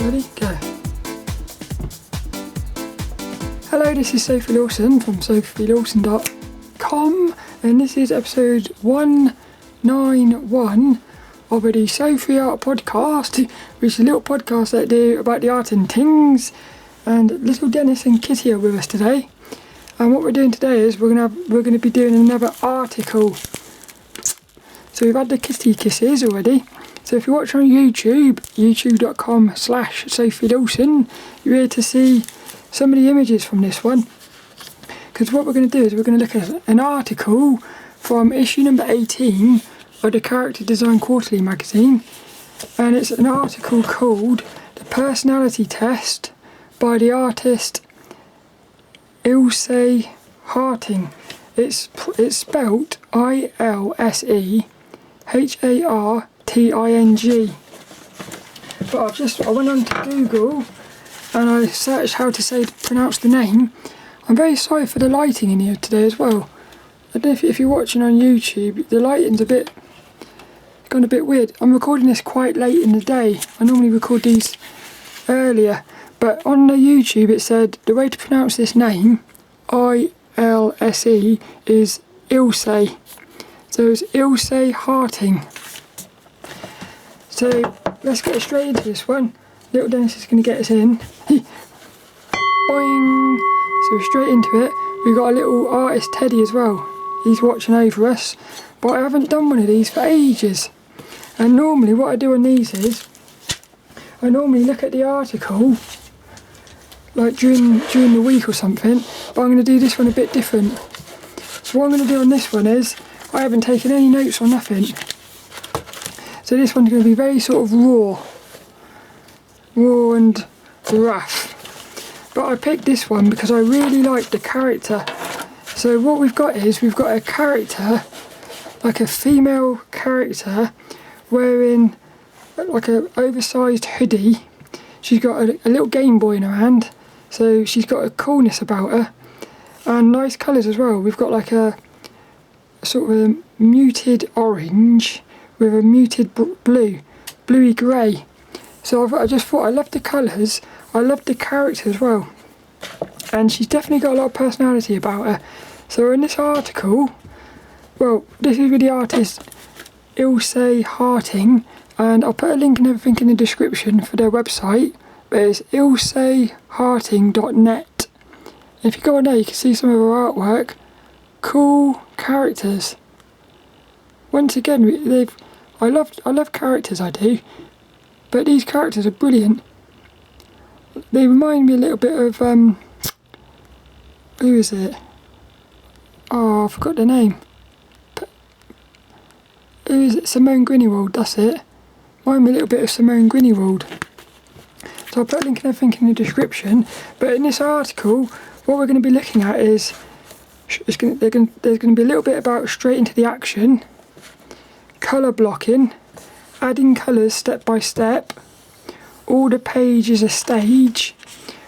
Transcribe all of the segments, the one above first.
Ready? Go. Hello, this is Sophie Lawson from sophielawson.com, and this is episode 191 of the Sophie Art Podcast, which is a little podcast that I do about the art and things. And little Dennis and Kitty are with us today. And what we're doing today is we're gonna be doing another article. So we've had the kitty kisses already. So if you're watching on YouTube, youtube.com/Sophie Lawson, you're here to see some of the images from this one. Because what we're going to do is we're going to look at an article from issue number 18 of the Character Design Quarterly magazine. And it's an article called The Personality Test by the artist Ilse Harting. It's spelt ILSE HARTING. But I went on to Google and I searched how to pronounce the name. I'm very sorry for the lighting in here today as well. I don't know if you're watching on YouTube, the lighting's gone a bit weird. I'm recording this quite late in the day. I normally record these earlier, but on the YouTube it said the way to pronounce this name, ILSE, is Ilse. So it's Ilse Harting. So let's get straight into this one. Little Dennis is going to get us in. Boing! So straight into it. We've got a little artist Teddy as well. He's watching over us. But I haven't done one of these for ages. And normally what I do on these is I normally look at the article like during the week or something. But I'm going to do this one a bit different. So what I'm going to do on this one is I haven't taken any notes or nothing. So this one's going to be very sort of raw and rough. But I picked this one because I really like the character. So what we've got is we've got a character, like a female character, wearing like an oversized hoodie. She's got a little Game Boy in her hand, so she's got a coolness about her, and nice colours as well. We've got like a sort of a muted orange with a muted bluey grey. So I just thought I loved the colours, I loved the character as well, and she's definitely got a lot of personality about her. So in this article, well, this is with the artist Ilse Harting, and I'll put a link and everything in the description for their website, but it's ilseharting.net. If you go on there you can see some of her artwork. Cool characters. Once again, I love characters, I do, but these characters are brilliant. They remind me a little bit of who is it? Oh, I forgot the name. Who is it? Simone Greenwald, that's it. Remind me a little bit of Simone Greenwald. So I'll put a link and everything in the description. But in this article, what we're going to be looking at is there's going to be a little bit about straight into the action, colour blocking, adding colours step by step, all the page is a stage,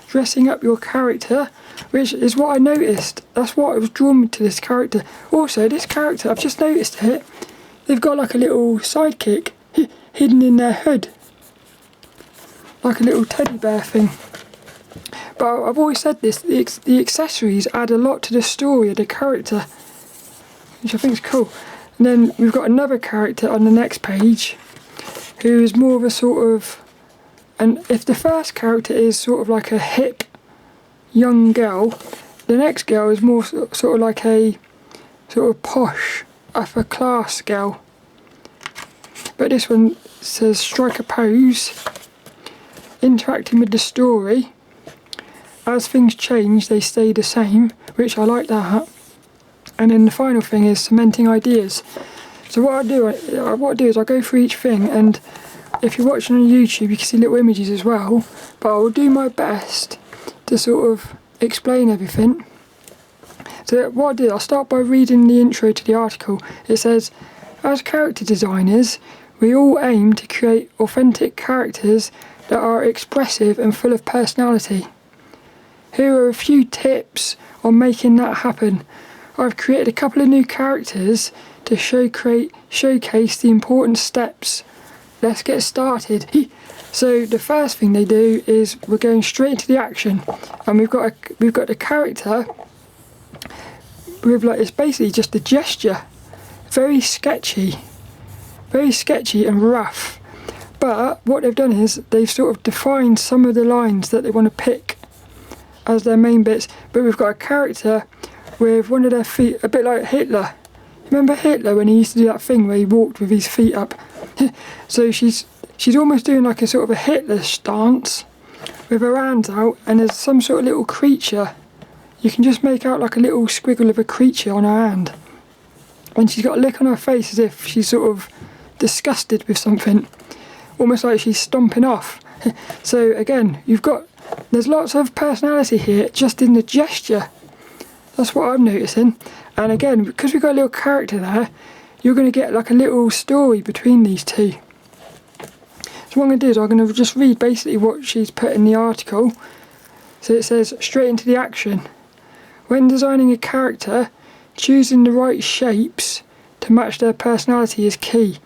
dressing up your character, which is what I noticed. That's what was drawn me to this character. Also, this character, I've just noticed it, they've got like a little sidekick hidden in their hood, like a little teddy bear thing. But I've always said this, the accessories add a lot to the story of the character, which I think is cool. And then we've got another character on the next page who is more of a sort of, and if the first character is sort of like a hip young girl, the next girl is more sort of like a sort of posh upper class girl. But this one says strike a pose, interacting with the story. As things change, they stay the same, which I like that. And then the final thing is cementing ideas. So what I do is I go through each thing, and if you're watching on YouTube, you can see little images as well. But I will do my best to sort of explain everything. So what I do, I'll start by reading the intro to the article. It says, as character designers, we all aim to create authentic characters that are expressive and full of personality. Here are a few tips on making that happen. I've created a couple of new characters to showcase the important steps. Let's get started. So the first thing they do is we're going straight into the action, and we've got the character with like, it's basically just a gesture, very sketchy and rough. But what they've done is they've sort of defined some of the lines that they want to pick as their main bits. But we've got a character with one of their feet, a bit like Hitler. Remember Hitler when he used to do that thing where he walked with his feet up? So she's almost doing like a sort of a Hitler stance with her hands out, and there's some sort of little creature. You can just make out like a little squiggle of a creature on her hand. And she's got a look on her face as if she's sort of disgusted with something. Almost like she's stomping off. So again, there's lots of personality here just in the gesture. That's what I'm noticing. And again, because we've got a little character there, you're going to get like a little story between these two. So what I'm going to do is I'm going to just read basically what she's put in the article. So it says, straight into the action. When designing a character, choosing the right shapes to match their personality is key,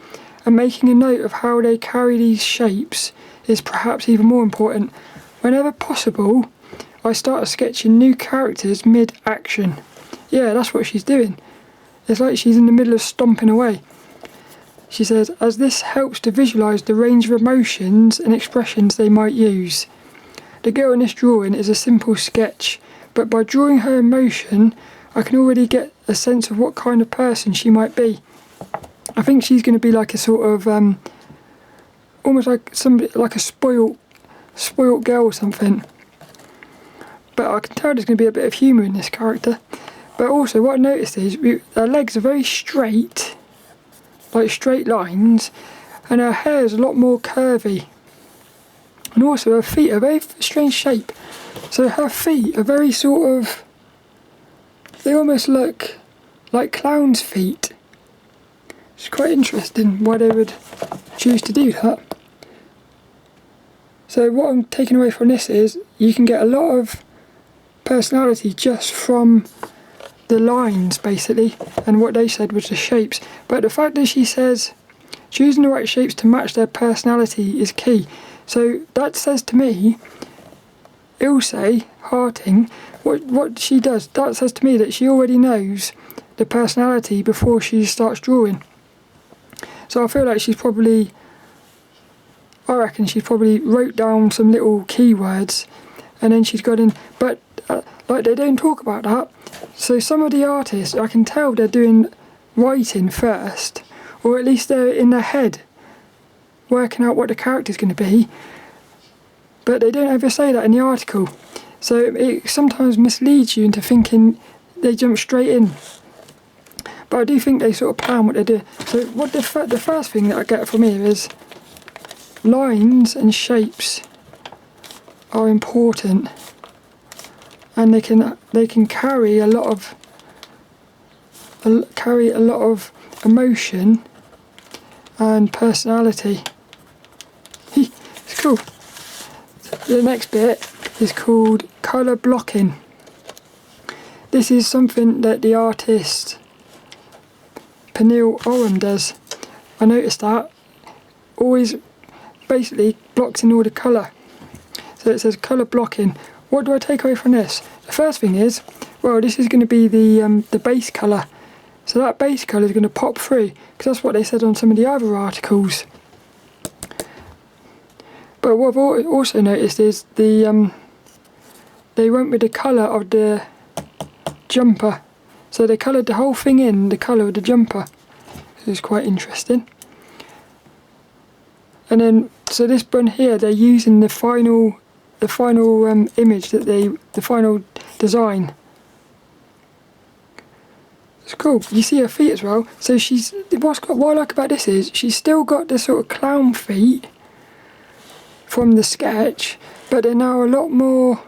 and making a note of how they carry these shapes is perhaps even more important. Whenever possible, I start sketching new characters mid-action. Yeah, that's what she's doing. It's like she's in the middle of stomping away. She says, as this helps to visualise the range of emotions and expressions they might use. The girl in this drawing is a simple sketch, but by drawing her emotion, I can already get a sense of what kind of person she might be. I think she's going to be like a sort of, almost like somebody, like a spoilt girl or something. But I can tell there's going to be a bit of humour in this character. But also what I noticed is her legs are very straight, like straight lines, and her hair is a lot more curvy. And also her feet are a very strange shape. So her feet are very sort of, they almost look like clown's feet. It's quite interesting why they would choose to do that. So what I'm taking away from this is you can get a lot of personality just from the lines basically, and what they said was the shapes. But the fact that she says choosing the right shapes to match their personality is key. So that says to me, Ilse Harting, what she does, that says to me that she already knows the personality before she starts drawing. So I feel like I reckon she probably wrote down some little keywords and then she's got in, but like they don't talk about that. So some of the artists, I can tell they're doing writing first, or at least they're in their head working out what the character's going to be, but they don't ever say that in the article. So it sometimes misleads you into thinking they jump straight in. But I do think they sort of plan what they do. So what the first thing that I get from here is lines and shapes are important, and they can carry a lot of emotion and personality. It's cool. The next bit is called colour blocking. This is something that the artist Pernille Oram does. I noticed that. Always basically blocks in all the colour. So it says colour blocking. What do I take away from this? The first thing is, well, this is going to be the base colour. So that base colour is going to pop through, because that's what they said on some of the other articles. But what I've also noticed is they went with the colour of the jumper. So they coloured the whole thing in the colour of the jumper. This is quite interesting. And then, so this one here, they're using the final image that the final design. It's cool. You see her feet as well. So what I like about this is she's still got the sort of clown feet from the sketch, but they're now a lot more,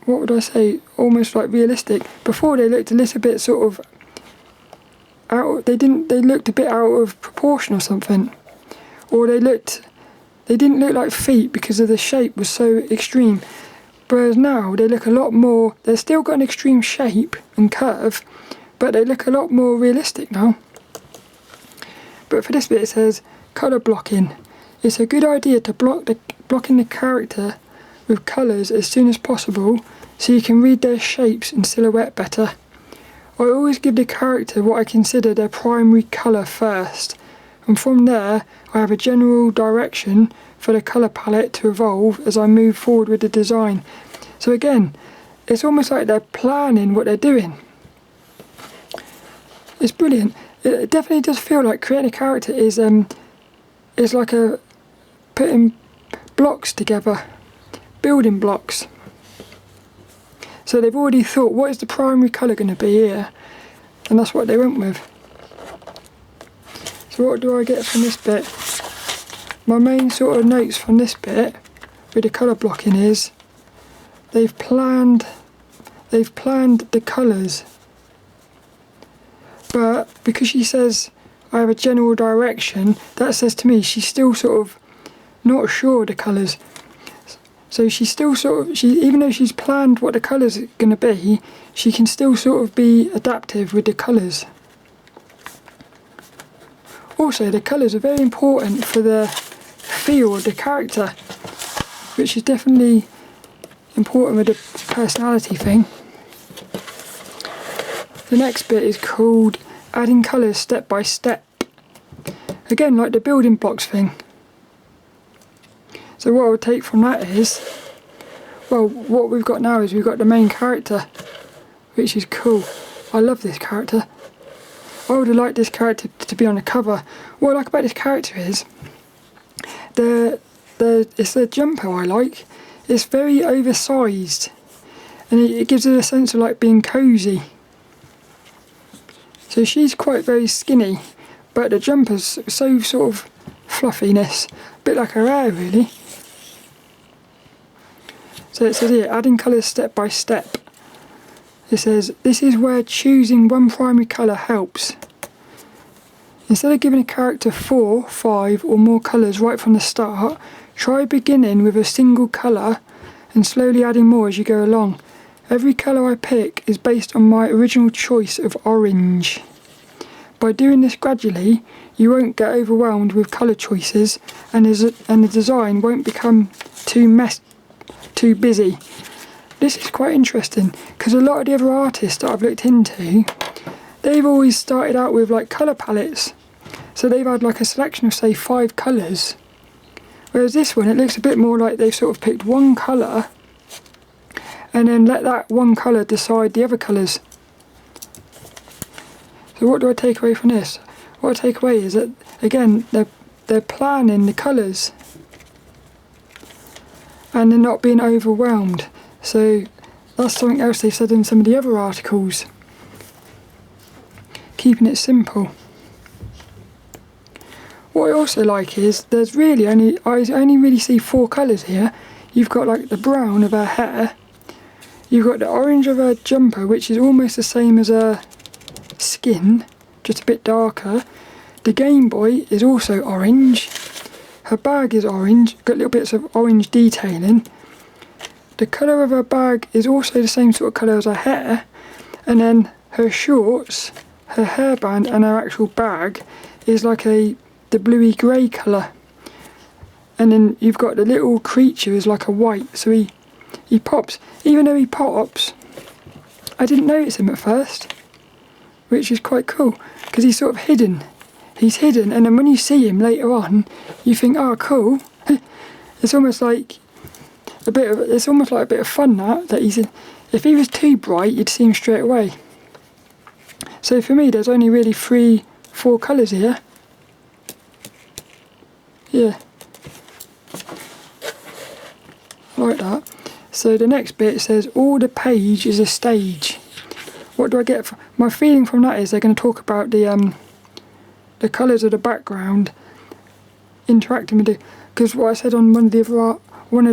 what would I say, almost like realistic. Before they looked a little bit sort of they looked a bit out of proportion or something. Or they didn't look like feet because of the shape was so extreme. Whereas now they look a lot more, they've still got an extreme shape and curve, but they look a lot more realistic now. But for this bit it says colour blocking. It's a good idea to block in the character with colours as soon as possible so you can read their shapes and silhouette better. I always give the character what I consider their primary colour first, and from there I have a general direction for the colour palette to evolve as I move forward with the design. So again, it's almost like they're planning what they're doing. It's brilliant. It definitely does feel like creating a character is like putting blocks together, building blocks. So they've already thought, what is the primary colour going to be here? And that's what they went with. So what do I get from this bit? My main sort of notes from this bit with the colour blocking is they've planned the colours. But because she says I have a general direction, that says to me she's still sort of not sure of the colours. So she's still even though she's planned what the colours are going to be, she can still sort of be adaptive with the colours. Also, the colours are very important for the feel of the character, which is definitely important with the personality thing. The next bit is called adding colours step by step. Again, like the building blocks thing. So what I would take from that is, well, what we've got now is we've got the main character, which is cool. I love this character. I would have liked this character to be on the cover. What I like about this character is, it's the jumper I like. It's very oversized, and it gives it a sense of like being cosy. So she's quite very skinny, but the jumper's so sort of fluffiness, a bit like her hair really. So it says here, adding colours step by step. It says, this is where choosing one primary colour helps. Instead of giving a character 4, 5 or more colours right from the start, try beginning with a single colour and slowly adding more as you go along. Every colour I pick is based on my original choice of orange. By doing this gradually, you won't get overwhelmed with colour choices and the design won't become too busy. This is quite interesting because a lot of the other artists that I've looked into, they've always started out with like colour palettes. So they've had like a selection of say 5 colours. Whereas this one, it looks a bit more like they've sort of picked one colour and then let that one colour decide the other colours. So what do I take away from this? What I take away is that, again, they're planning the colours and they're not being overwhelmed. So that's something else they've said in some of the other articles. Keeping it simple. What I also like is there's really I only really see 4 colours here. You've got like the brown of her hair. You've got the orange of her jumper, which is almost the same as her skin, just a bit darker. The Game Boy is also orange. Her bag is orange, got little bits of orange detailing. The colour of her bag is also the same sort of colour as her hair. And then her shorts, her hairband and her actual bag is like the bluey grey colour. And then you've got the little creature is like a white, so he pops. Even though he pops, I didn't notice him at first, which is quite cool because he's sort of hidden. He's hidden, and then when you see him later on, you think, "Oh, cool." It's almost like a bit of fun that he's in. If he was too bright, you'd see him straight away. So for me, there's only really 3, 4 colours here. Yeah, I like that. So the next bit says, all the page is a stage. What do I get? My feeling from that is they're going to talk about the colours of the background interacting with it. Because what I said on one of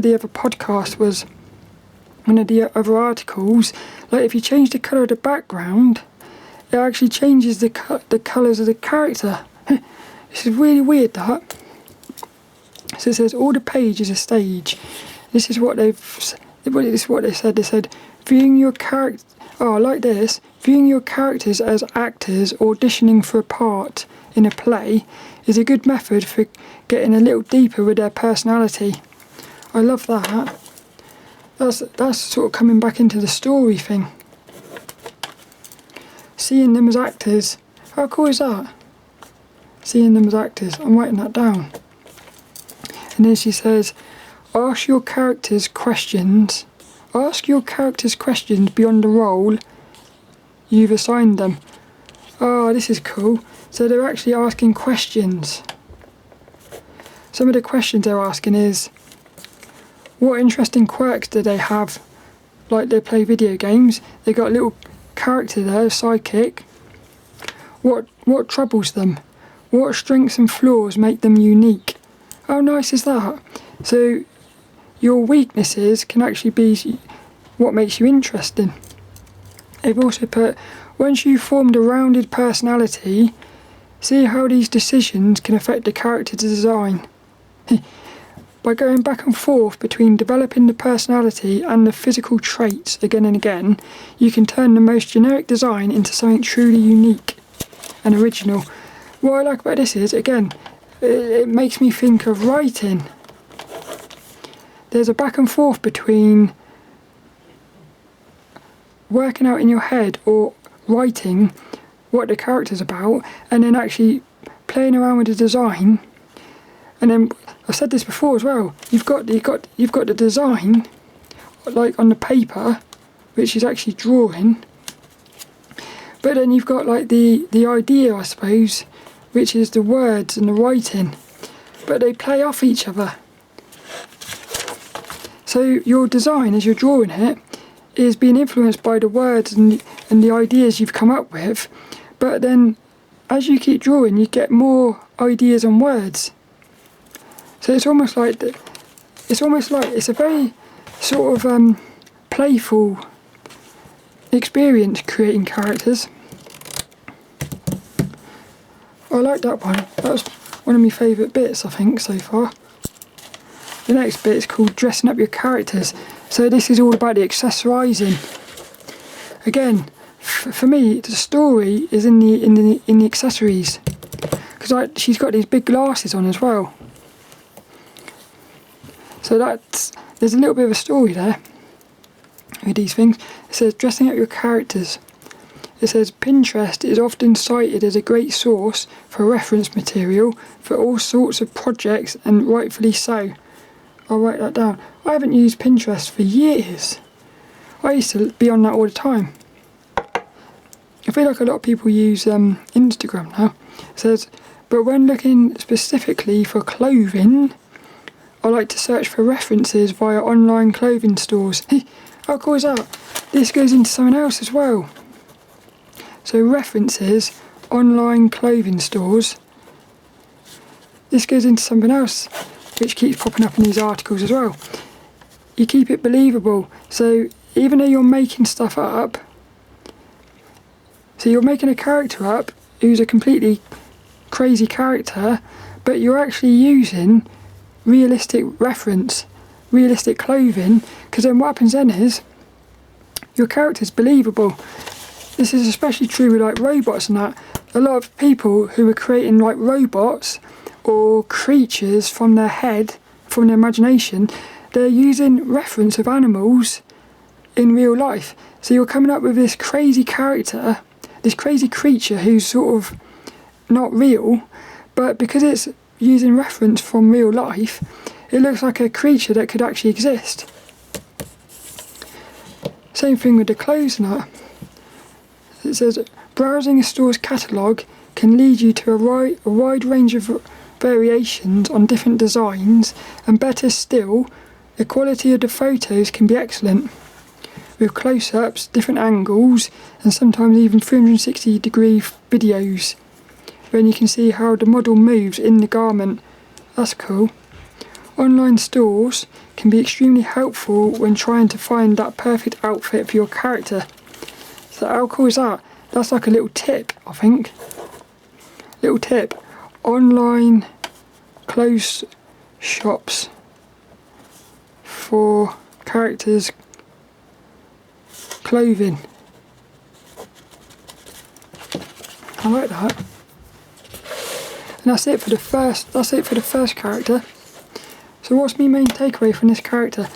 the other podcasts was, one of the other articles, like if you change the colour of the background, it actually changes the colours of the character. This is really weird, that. So it says all the page is a stage. This is what they said. They said viewing your character Oh, I like this. Viewing your characters as actors auditioning for a part in a play is a good method for getting a little deeper with their personality. I love that. That's sort of coming back into the story thing. Seeing them as actors. How cool is that? Seeing them as actors. I'm writing that down. And then she says, ask your characters questions beyond the role you've assigned them. Oh, this is cool. So they're actually asking questions. Some of the questions they're asking is, what interesting quirks do they have? Like they play video games. They got a little character there, a sidekick. What troubles them? What strengths and flaws make them unique? How nice is that? So your weaknesses can actually be what makes you interesting. They've also put, once you've formed a rounded personality, see how these decisions can affect the character design. By going back and forth between developing the personality and the physical traits again and again, you can turn the most generic design into something truly unique and original. What I like about this is, again, it makes me think of writing. There's a back and forth between working out in your head or writing what the character's about and then actually playing around with the design. And then I've said this before as well, you've got the design like on the paper, which is actually drawing, but then you've got like the idea, I suppose, which is the words and the writing, but they play off each other. So your design, as you're drawing it, is being influenced by the words and the ideas you've come up with, but then as you keep drawing you get more ideas and words. So it's almost like it's a very sort of playful experience creating characters. I like that one. That was one of my favourite bits, I think, so far. The next bit is called dressing up your characters. So this is all about the accessorising. Again, for me, the story is in the accessories, because like she's got these big glasses on as well. So there's a little bit of a story there with these things. It says dressing up your characters. It says Pinterest is often cited as a great source for reference material for all sorts of projects, and rightfully so. I'll write that down. I haven't used Pinterest for years. I used to be on that all the time. I feel like a lot of people use Instagram now. It says, but when looking specifically for clothing, I like to search for references via online clothing stores. How cool is that? This goes into something else as well. So references, online clothing stores. This goes into something else, which keeps popping up in these articles as well. You keep it believable. So even though you're making stuff up, so you're making a character up who's a completely crazy character, but you're actually using realistic reference, realistic clothing, because then what happens then is your character's believable. This is especially true with like robots and that. A lot of people who are creating like robots or creatures from their head, from their imagination, they're using reference of animals in real life. So you're coming up with this crazy character, this crazy creature who's sort of not real, but because it's using reference from real life, it looks like a creature that could actually exist. Same thing with the clothes and that. It says, browsing a store's catalogue can lead you to a wide range of variations on different designs, and better still, the quality of the photos can be excellent, with close-ups, different angles, and sometimes even 360-degree videos, when you can see how the model moves in the garment. That's cool. Online stores can be extremely helpful when trying to find that perfect outfit for your character. So how cool is that? That's like a little tip, I think. Little tip. Online clothes shops for characters' clothing. I like that. And that's it for the first character. So what's my main takeaway from this character?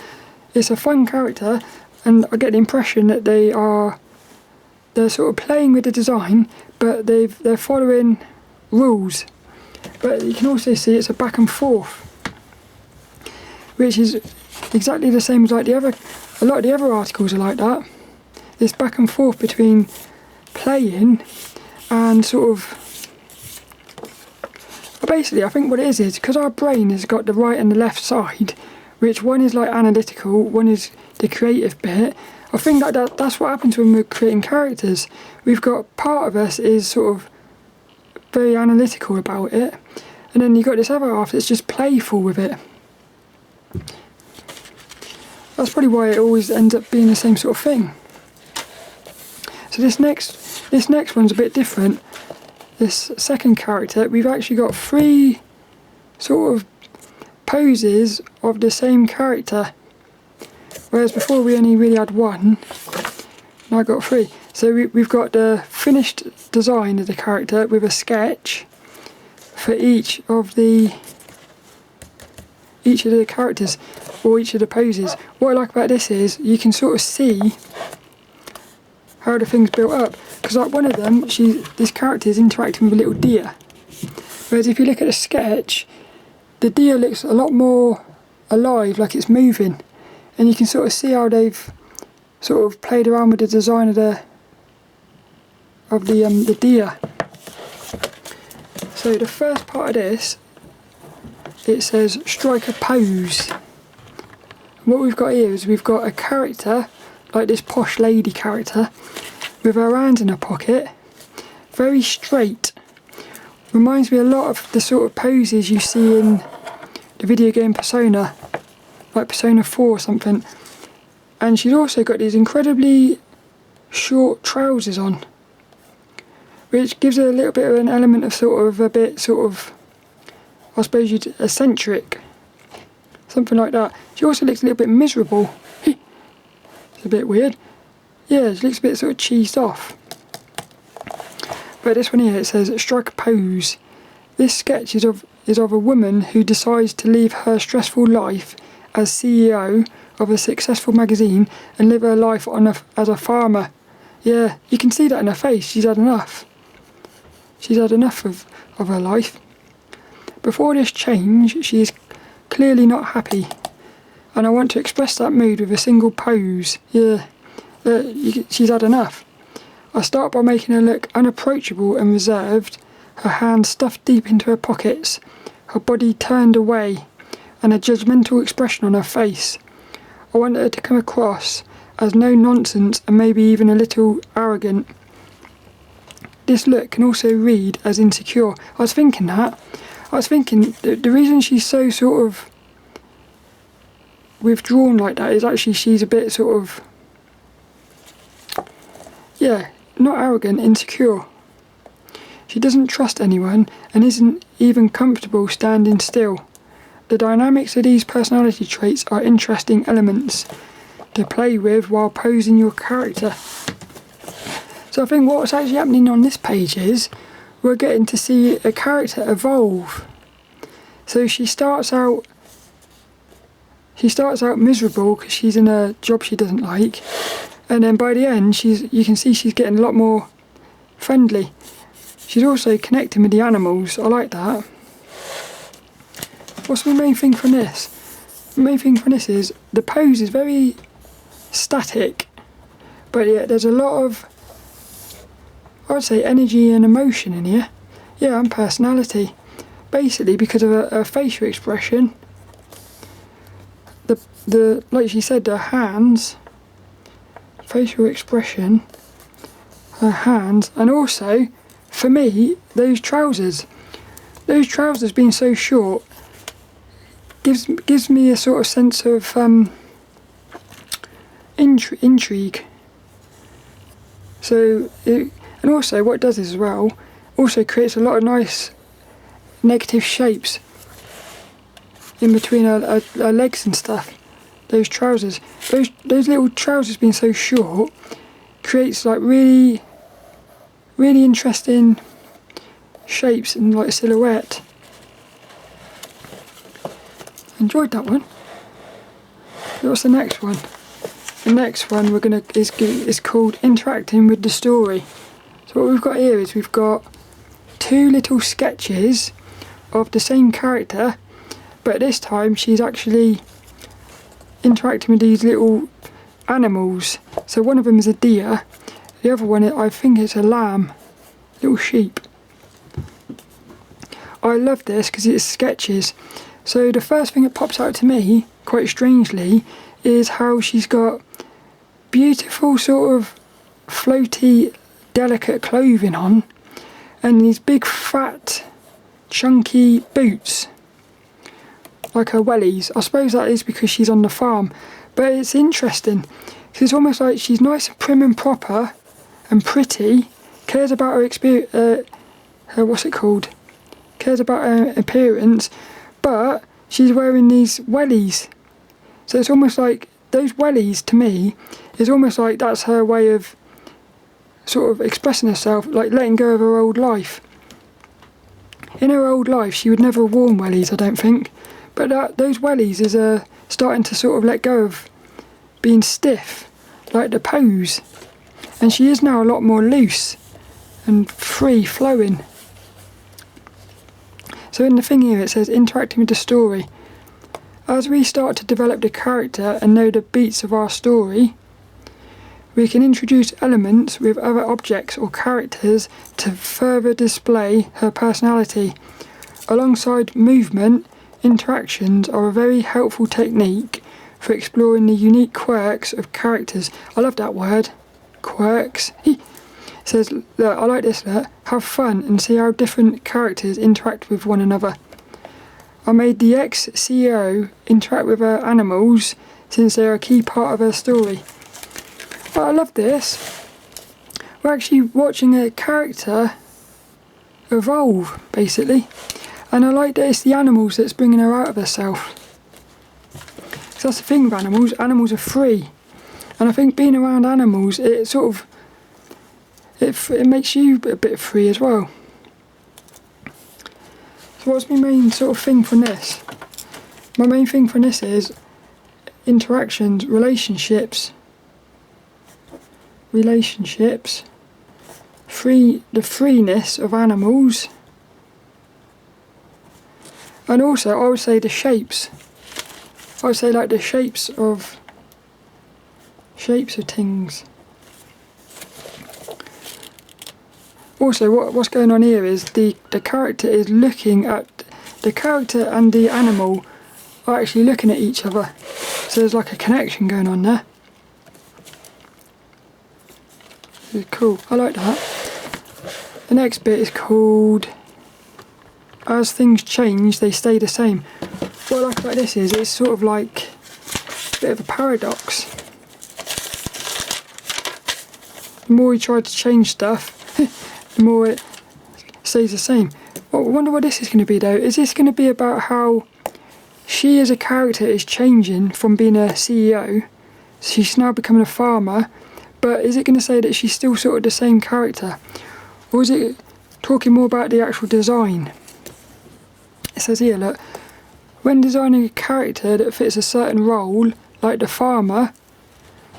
It's a fun character, and I get the impression that they're sort of playing with the design, but they're following rules. But you can also see it's a back and forth, which is exactly the same as like a lot of the other articles are like that. This back and forth between playing and sort of. Basically, I think what it is because our brain has got the right and the left side, which one is like analytical, one is the creative bit. I think that's what happens when we're creating characters. We've got part of us is sort of very analytical about it, and then you've got this other half that's just playful with it. That's probably why it always ends up being the same sort of thing. So this next one's a bit different. This second character, we've actually got 3 sort of poses of the same character, whereas before we only really had 1. Now I've got 3. So we've got the finished design of the character with a sketch for each of the characters or each of the poses. What I like about this is you can sort of see how the thing's built up, because like one of them, this character is interacting with a little deer, whereas if you look at the sketch, the deer looks a lot more alive, like it's moving, and you can sort of see how they've sort of played around with the design of the deer. So the first part of this, it says strike a pose. And what we've got here is we've got a character like this posh lady character with her hands in her pocket, very straight. Reminds me a lot of the sort of poses you see in the video game Persona, like Persona 4 or something. And she's also got these incredibly short trousers on, which gives her a little bit of an element of I suppose eccentric, something like that. She also looks a little bit miserable. It's a bit weird. Yeah, she looks a bit sort of cheesed off. But this one here, it says strike a pose. This sketch is of a woman who decides to leave her stressful life as CEO of a successful magazine and live her life as a farmer. Yeah, you can see that in her face. She's had enough. She's had enough of her life. Before this change, she is clearly not happy, and I want to express that mood with a single pose. Yeah, she's had enough. I start by making her look unapproachable and reserved, her hands stuffed deep into her pockets, her body turned away, and a judgmental expression on her face. I want her to come across as no nonsense and maybe even a little arrogant. This look can also read as insecure. I was thinking the reason she's so sort of withdrawn like that is actually she's a bit sort of, yeah, not arrogant, insecure. She doesn't trust anyone and isn't even comfortable standing still. The dynamics of these personality traits are interesting elements to play with while posing your character. So I think what's actually happening on this page is we're getting to see a character evolve. So she starts out miserable because she's in a job she doesn't like, and then by the end you can see she's getting a lot more friendly. She's also connecting with the animals. I like that. What's my main thing from this? The main thing from this is the pose is very static, but yeah, there's a lot of, I would say, energy and emotion in here. Yeah, and personality. Basically because of her facial expression. The like she said, her hands, facial expression, her hands, and also, for me, those trousers being so short gives me a sort of sense of intrigue. So, and also what it does as well, also creates a lot of nice negative shapes in between her legs and stuff. Those trousers, those little trousers being so short, creates like really, really interesting shapes and like silhouette. Enjoyed that one. What's the next one? The next one is called Interacting with the Story. So what we've got here is we've got 2 little sketches of the same character, but this time she's actually interacting with these little animals. So one of them is a deer, the other one I think it's a lamb, little sheep. I love this because it's sketches. So the first thing that pops out to me, quite strangely, is how she's got beautiful sort of floaty, delicate clothing on, and these big fat, chunky boots, like her wellies. I suppose that is because she's on the farm, but it's interesting because it's almost like she's nice and prim and proper and pretty, cares about her cares about her appearance, but she's wearing these wellies. So it's almost like those wellies, to me, is almost like that's her way of sort of expressing herself, like letting go of her old life. In her old life she would never have worn wellies, I don't think, but those wellies is starting to sort of let go of being stiff, like the pose, and she is now a lot more loose and free flowing. So in the thing here it says interacting with the story. As we start to develop the character and know the beats of our story, we can introduce elements with other objects or characters to further display her personality. Alongside movement, interactions are a very helpful technique for exploring the unique quirks of characters. I love that word, quirks. It says, look, I like this, look, have fun and see how different characters interact with one another. I made the ex-CEO interact with her animals since they are a key part of her story. But I love this. We're actually watching a character evolve, basically. And I like that it's the animals that's bringing her out of herself. So that's the thing with animals. Animals are free. And I think being around animals, it sort of, it makes you a bit free as well. So what's my main sort of thing from this? My main thing from this is interactions, relationships, the freeness of animals, and also I would say the shapes. I would say like the shapes of things. Also what's going on here is the character is looking at, the character and the animal are actually looking at each other. So there's like a connection going on there. It's cool, I like that. The next bit is called As Things Change, They Stay the Same. What I like about this is it's sort of like a bit of a paradox. The more you try to change stuff, the more it stays the same. Well, I wonder what this is going to be though. Is this going to be about how she as a character is changing from being a CEO, she's now becoming a farmer, but is it going to say that she's still sort of the same character? Or is it talking more about the actual design? It says here, look, when designing a character that fits a certain role, like the farmer,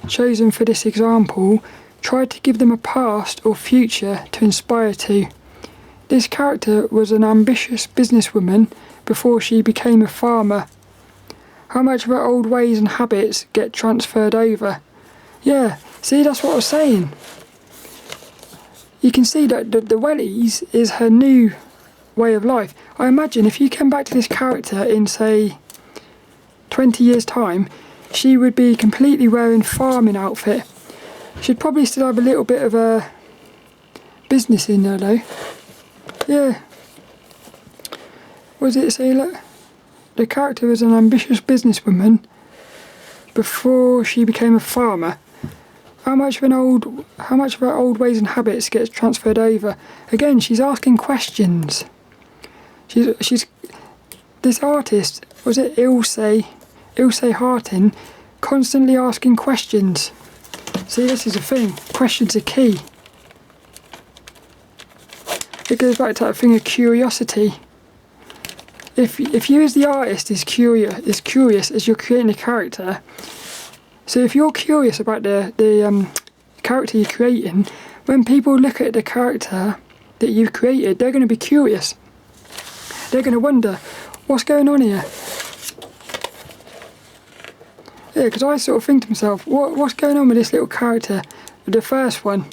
chosen for this example, try to give them a past or future to inspire to. This character was an ambitious businesswoman before she became a farmer. How much of her old ways and habits get transferred over? Yeah, see, that's what I was saying. You can see that the wellies is her new way of life. I imagine if you came back to this character in, say, 20 years' time, she would be completely wearing farming outfit. She'd probably still have a little bit of a business in there though. Yeah. What does it say? Look, the character was an ambitious businesswoman before she became a farmer. How much of her old ways and habits gets transferred over? Again, she's asking questions. She's this artist, was it Ilse Harting, constantly asking questions. See, this is the thing. Questions are key. it goes back to that thing of curiosity. If you as the artist is curious as you're creating a character, so if you're curious about the character you're creating, when people look at the character that you've created, they're going to be curious. They're going to wonder, what's going on here? Yeah, because I sort of think to myself, what's going on with this little character, the first one?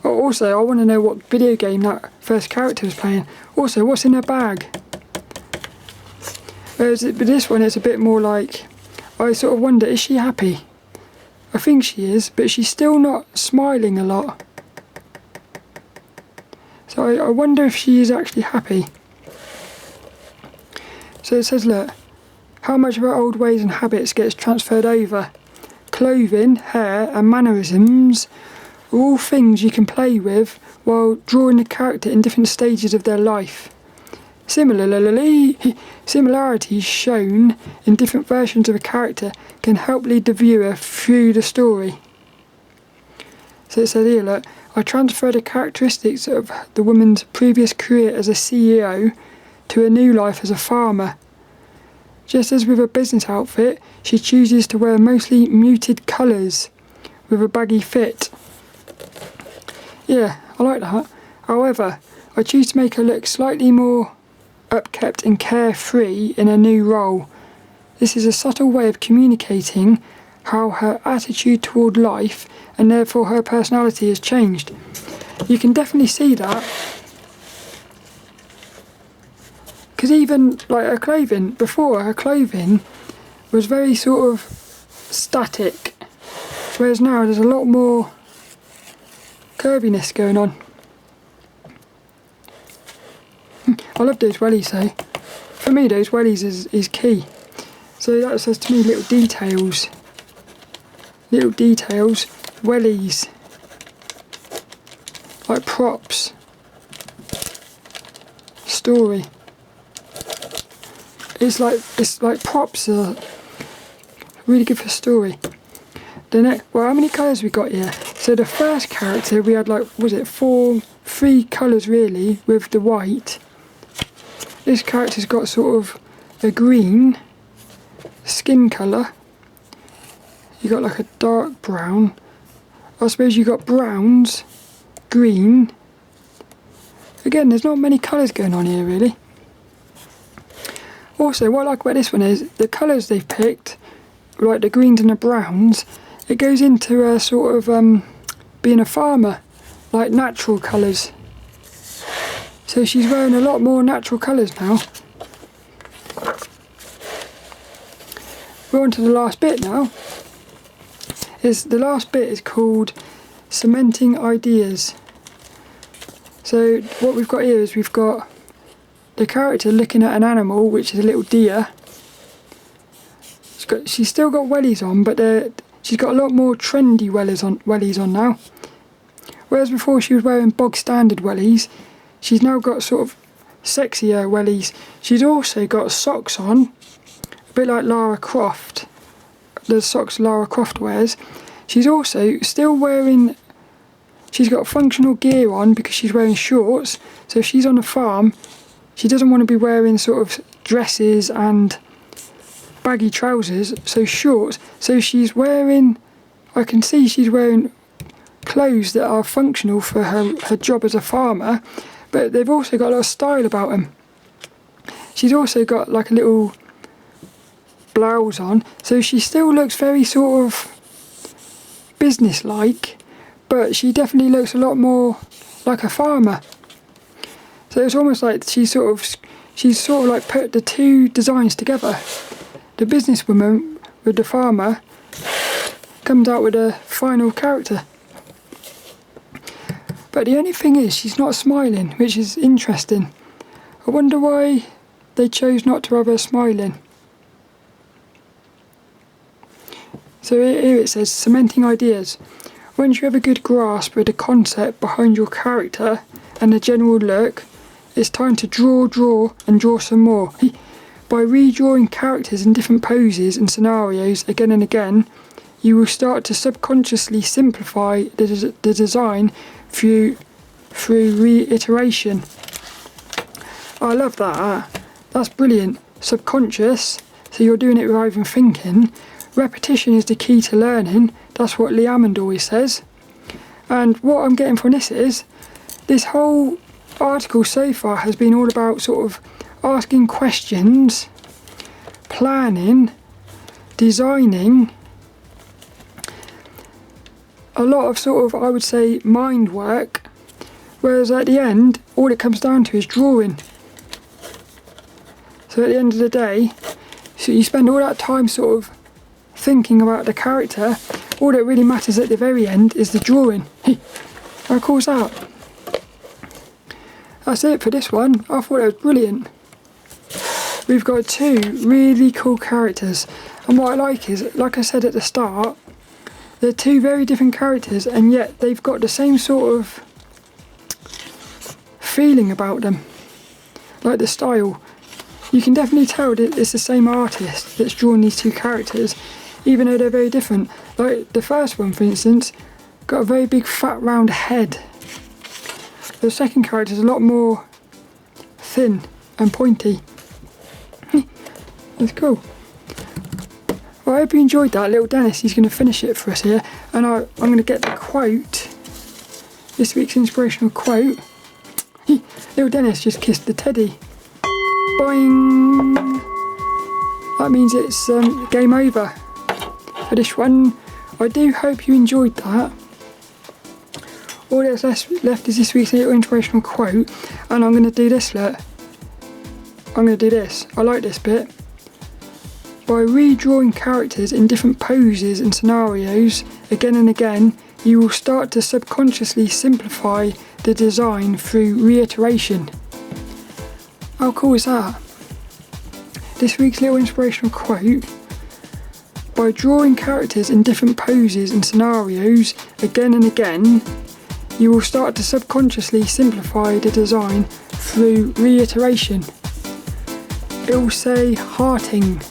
Also, I want to know what video game that first character was playing. Also, what's in her bag? Whereas with this one, it's a bit more like, I sort of wonder, is she happy? I think she is, but she's still not smiling a lot. So I wonder if she is actually happy. So it says, look, how much of her old ways and habits gets transferred over? Clothing, hair and mannerisms are all things you can play with while drawing the character in different stages of their life. Similarly, similarities shown in different versions of a character can help lead the viewer through the story. So it says here, look, I transferred the characteristics of the woman's previous career as a CEO to a new life as a farmer. Just as with a business outfit, she chooses to wear mostly muted colours with a baggy fit. Yeah, I like that. However, I choose to make her look slightly more upkept and carefree in a new role. This is a subtle way of communicating how her attitude toward life and therefore her personality has changed. You can definitely see that. Because even like her clothing, before her clothing was very sort of static, whereas now there's a lot more curviness going on. I love those wellies though. For me, those wellies is key. So that says to me little details. Little details, wellies, like props, story. It's like props are really good for story. Well, how many colours we got here? So the first character we had three colours really with the white. This character's got sort of a green skin colour. You got like a dark brown. I suppose you got browns, green. Again, there's not many colours going on here really. Also, what I like about this one is the colours they've picked, like the greens and the browns, it goes into a sort of being a farmer, like natural colours. So she's wearing a lot more natural colours now. We're on to the last bit now. The last bit is called cementing ideas. So what we've got here is we've got the character looking at an animal, which is a little deer. She's still got wellies on, but she's got a lot more trendy wellies on now. Whereas before she was wearing bog standard wellies, she's now got sort of sexier wellies. She's also got socks on, a bit like Lara Croft, the socks Lara Croft wears. She's also still wearing, she's got functional gear on because she's wearing shorts. So if she's on a farm, she doesn't want to be wearing sort of dresses and baggy trousers, so shorts. So she's wearing, I can see she's wearing clothes that are functional for her job as a farmer, but they've also got a lot of style about them. She's also got like a little blouse on, so she still looks very sort of business-like, but she definitely looks a lot more like a farmer. So it's almost like she's sort of like put the two designs together. The businesswoman with the farmer comes out with a final character. But the only thing is she's not smiling, which is interesting. I wonder why they chose not to have her smiling. So here it says, cementing ideas. Once you have a good grasp of the concept behind your character and the general look, it's time to draw and draw some more. By redrawing characters in different poses and scenarios again and again, you will start to subconsciously simplify the design through through reiteration. I love that. That's brilliant. Subconscious, so you're doing it without even thinking. Repetition is the key to learning. That's what Lee Hammond always says. And what I'm getting from this is, this whole article so far has been all about sort of asking questions, planning, designing, a lot of sort of, I would say, mind work, whereas at the end, all it comes down to is drawing. So at the end of the day, so you spend all that time sort of thinking about the character, all that really matters at the very end is the drawing. How cool is that? That's it for this one. I thought it was brilliant. We've got two really cool characters, and what I like is, like I said at the start, they're two very different characters, and yet they've got the same sort of feeling about them, like the style. You can definitely tell that it's the same artist that's drawn these two characters, even though they're very different. Like the first one, for instance, got a very big fat round head. The second character is a lot more thin and pointy. That's cool. Well, I hope you enjoyed that. Little Dennis, he's going to finish it for us here, and I'm going to get the quote, this week's inspirational quote. Little Dennis just kissed the teddy. Boing! That means it's game over for this one. I do hope you enjoyed that. All that's left is this week's little inspirational quote, and I'm going to do this, look. I'm going to do this. I like this bit. By redrawing characters in different poses and scenarios again and again, you will start to subconsciously simplify the design through reiteration. How cool is that? This week's little inspirational quote. By drawing characters in different poses and scenarios again and again, you will start to subconsciously simplify the design through reiteration. Ilse Harting.